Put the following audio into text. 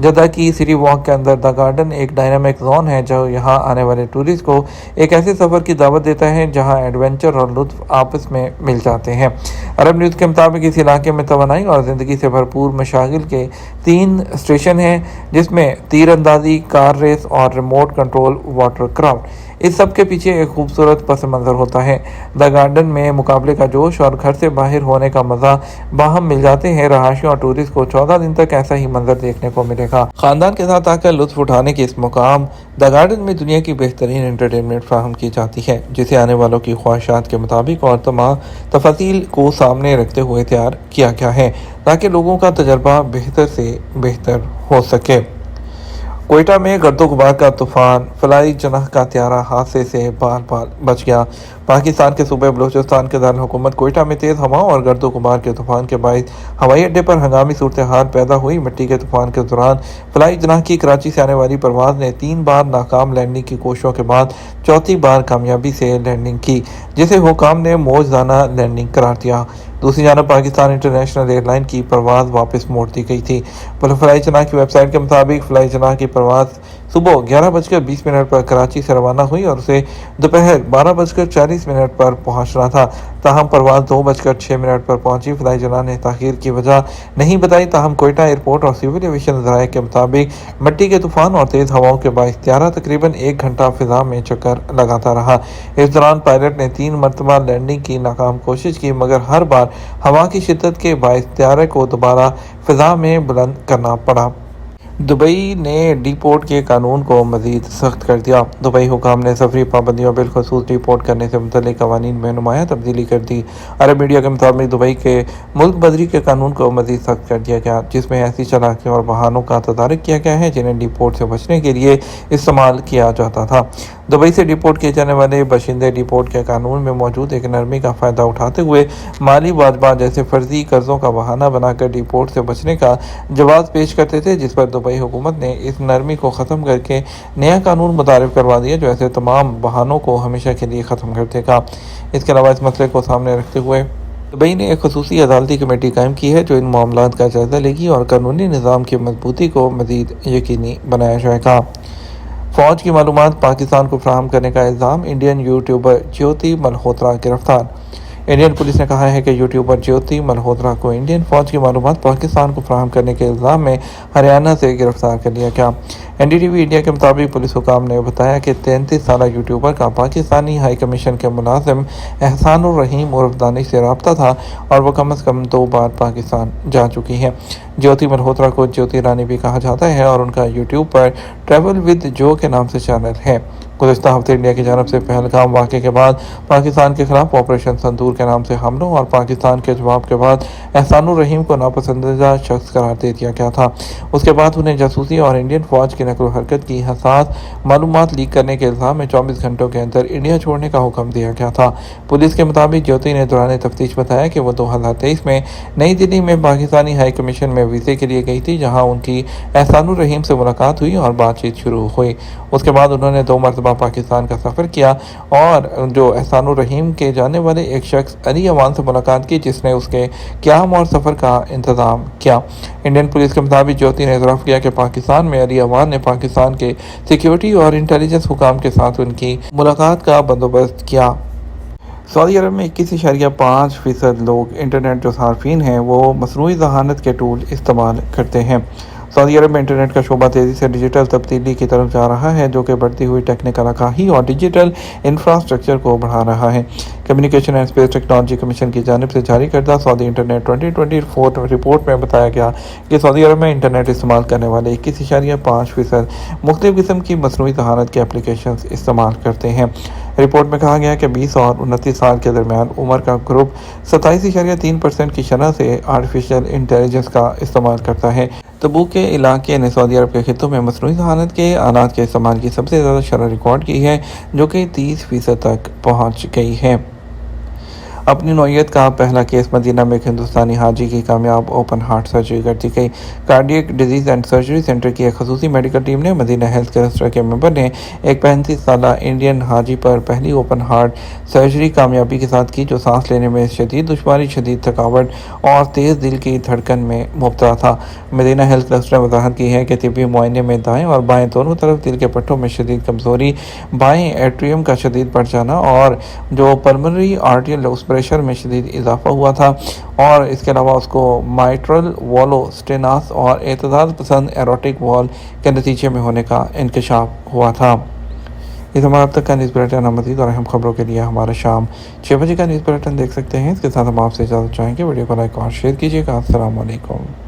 Jeddah کی city walk کے اندر the garden ایک ڈائنامک زون ہے جو یہاں آنے والے ٹورسٹ کو ایک ایسے سفر کی دعوت دیتا ہے جہاں ایڈونچر اور لطف آپس میں مل جاتے ہیں۔ عرب نیوز کے مطابق اس علاقے میں توانائی اور زندگی سے بھرپور مشاغل کے 3 اسٹیشن ہیں، جس میں تیر اندازی، کار ریس اور ریموٹ کنٹرول واٹر کرافٹ۔ اس سب کے پیچھے ایک خوبصورت پس منظر ہوتا ہے۔ دا گارڈن میں مقابلے کا جوش اور گھر سے باہر ہونے کا مزہ باہم مل جاتے ہیں۔ رہائشیوں اور ٹورسٹ کو 14 دن تک ایسا ہی منظر دیکھنے کو ملے گا۔ خاندان کے ساتھ آ کر لطف اٹھانے کے اس مقام دا گارڈن میں دنیا کی بہترین انٹرٹینمنٹ فراہم کی جاتی ہے، جسے آنے والوں کی خواہشات کے مطابق اور تمام تفاصیل کو سامنے رکھتے ہوئے تیار کیا گیا ہے تاکہ لوگوں کا تجربہ بہتر سے بہتر ہو سکے۔ کوئٹہ میں گرد و غبار کا طوفان، فلائی جناح کا طیارہ حادثے سے بال بال بچ گیا۔ پاکستان کے صوبہ بلوچستان کے دارالحکومت کوئٹہ میں تیز ہوا اور گرد و غبار کے طوفان کے باعث ہوائی اڈے پر ہنگامی صورتحال پیدا ہوئی۔ مٹی کے طوفان کے دوران فلائی جناح کی کراچی سے آنے والی پرواز نے 3 بار ناکام لینڈنگ کی کوششوں کے بعد چوتھی بار کامیابی سے لینڈنگ کی، جسے حکام نے موجزانہ لینڈنگ قرار دیا۔ دوسری جانب پاکستان انٹرنیشنل ایئر لائن کی پرواز واپس موڑ دی گئی تھی۔ فلائی جناح کی ویب سائٹ کے مطابق فلائی جناح کی پرواز صبح 11:20 پر کراچی سے روانہ ہوئی اور اسے دوپہر 12:40 پر پہنچنا تھا، تاہم پرواز 2:06 پر پہنچی۔ فلائی جناح نے تاخیر کی وجہ نہیں بتائی، تاہم کوئٹہ ایئرپورٹ اور سول ایویشن ذرائع کے مطابق مٹی کے طوفان اور تیز ہواؤں کے باعث طیارہ تقریباً 1 گھنٹہ فضا میں چکر لگاتا رہا۔ اس دوران پائلٹ نے 3 مرتبہ لینڈنگ کی ناکام کوشش کی، مگر ہر بار ہوا کی شدت کے باعث طیارے کو دوبارہ فضا میں بلند کرنا پڑا۔ دبئی نے ڈی پورٹ کے قانون کو مزید سخت کر دیا۔ دبئی حکام نے سفری پابندیوں بالخصوص ڈی پورٹ کرنے سے متعلق قوانین میں نمایاں تبدیلی کر دی۔ عرب میڈیا کے مطابق دبئی کے ملک بدری کے قانون کو مزید سخت کر دیا گیا، جس میں ایسی چالاکیوں اور بہانوں کا تدارک کیا گیا ہے جنہیں ڈی پورٹ سے بچنے کے لیے استعمال کیا جاتا تھا۔ دبئی سے ڈی پورٹ کیے جانے والے باشندے ڈی پورٹ کے قانون میں موجود ایک نرمی کا فائدہ اٹھاتے ہوئے مالی واجبات جیسے فرضی قرضوں کا بہانہ بنا کر ڈی پورٹ سے بچنے کا جواز پیش کرتے تھے، جس پر دبئی حکومت نے اس نرمی کو ختم کر کے نیا قانون متعارف کروا دیا جو ایسے تمام بہانوں کو ہمیشہ کے لیے ختم کر دے گا۔ اس کے علاوہ اس مسئلے کو سامنے رکھتے ہوئے دبئی نے ایک خصوصی عدالتی کمیٹی قائم کی ہے جو ان معاملات کا جائزہ لے گی اور قانونی نظام کی مضبوطی کو مزید یقینی بنایا جائے گا۔ فوج کی معلومات پاکستان کو فراہم کرنے کا الزام، انڈین یوٹیوبر جیوتی ملہوترا گرفتار۔ انڈین پولیس نے کہا ہے کہ یوٹیوبر جیوتی ملہوترا کو انڈین فوج کی معلومات پاکستان کو فراہم کرنے کے الزام میں ہریانہ سے گرفتار کر لیا گیا۔ N D T V India کے مطابق پولیس حکام نے بتایا کہ 33 سالہ یوٹیوبر کا پاکستانی ہائی کمیشن کے ملازم احسان الرحیم عرف دانش سے رابطہ تھا اور وہ کم از کم 2 بار پاکستان جا چکی ہے۔ جیوتی ملہوترا کو جیوتی رانی بھی کہا جاتا ہے اور ان کا یوٹیوب پر ٹریول ود جو کے نام سے چینل ہے۔ گزشتہ ہفتے انڈیا کی جانب سے پہلگام واقعے کے بعد پاکستان کے خلاف آپریشن سندور کے نام سے حملوں اور پاکستان کے جواب کے بعد احسان الرحیم کو ناپسندیدہ شخص قرار دے دیا گیا تھا۔ اس کے بعد انہیں جاسوسی اور انڈین فوج کی نقل و حرکت کی حساس معلومات لیک کرنے کے الزام میں 24 گھنٹوں کے اندر انڈیا چھوڑنے کا حکم دیا گیا تھا۔ پولیس کے مطابق جیوتی نے دوران تفتیش بتایا کہ وہ 2023 میں نئی دہلی میں پاکستانی ہائی کمیشن میں ویزے کے لیے گئی تھی، جہاں ان کی احسان الرحیم سے ملاقات ہوئی اور بات چیت شروع ہوئی۔ اس کے بعد انہوں نے 2 مرتبہ پاکستان کا سفر کیا اور جو احسان الرحیم کے جاننے والے ایک شخص علی اوان سے ملاقات کی، جس نے اس کے قیام اور سفر کا انتظام کیا۔ انڈین پولیس کے مطابق جیوتی نے اعتراف کیا کہ پاکستان میں علی اوان نے پاکستان کے سیکیورٹی اور انٹیلیجنس حکام کے ساتھ ان کی ملاقات کا بندوبست کیا۔ سعودی عرب میں 21.5% لوگ انٹرنیٹ جو صارفین ہیں وہ مصنوعی ذہانت کے ٹول استعمال کرتے ہیں۔ سعودی عرب میں انٹرنیٹ کا شعبہ تیزی سے ڈیجیٹل تبدیلی کی طرف جا رہا ہے، جو کہ بڑھتی ہوئی ٹیکنیکل آگاہی اور ڈیجیٹل انفراسٹرکچر کو بڑھا رہا ہے۔ Communication and space technology commission کی جانب سے جاری کردہ سعودی انٹرنیٹ 2024 رپورٹ میں بتایا گیا کہ سعودی عرب میں انٹرنیٹ استعمال کرنے والے 21.5% مختلف قسم کی مصنوعی ذہانت کے اپلیکیشنز استعمال کرتے ہیں۔ رپورٹ میں کہا گیا کہ 20 اور 29 سال کے درمیان عمر کا گروپ 27.3% کی شرح سے آرٹیفیشل انٹیلیجنس کا استعمال کرتا ہے۔ تبوک کے علاقے نے سعودی عرب کے خطوں میں مصنوعی ذہانت کے آلات کے استعمال کی سب سے زیادہ شرح ریکارڈ کی ہے، جو کہ 30% تک پہنچ گئی ہے۔ اپنی نوعیت کا پہلا کیس مدینہ میں ایک ہندوستانی حاجی کی کامیاب اوپن ہارٹ سرجری کر دی گئی۔ Cardiac disease and surgery centre کی ایک خصوصی میڈیکل ٹیم نے مدینہ ہیلتھ کلسٹر کے ممبر نے ایک 35 سالہ انڈین حاجی پر پہلی اوپن ہارٹ سرجری کامیابی کے ساتھ کی، جو سانس لینے میں شدید دشواری، شدید تھکاوٹ اور تیز دل کی دھڑکن میں مبتلا تھا۔ مدینہ ہیلتھ کلسٹر نے وضاحت کی ہے کہ طبی معائنے میں دائیں اور بائیں دونوں طرف دل کے پٹھوں میں شدید کمزوری، بائیں ایٹریم کا شدید بڑھ جانا اور جو پلمنری آرٹریل پریشر میں شدید اضافہ ہوا تھا، اور اس کے علاوہ اس کو مائٹرل والو سٹیناس اور اعتدال پسند ایروٹک وال کے نتیجے میں ہونے کا انکشاف ہوا تھا۔ یہ ہمارا اب تک کا نیوز بلیٹن۔ مزید اور اہم خبروں کے لیے ہمارا شام 6 بجے کا نیوز بلیٹن دیکھ سکتے ہیں۔ اس کے ساتھ ہم آپ سے اجازت چاہیں گے۔ ویڈیو کو لائک اور شیئر کیجیے گا۔ السلام علیکم۔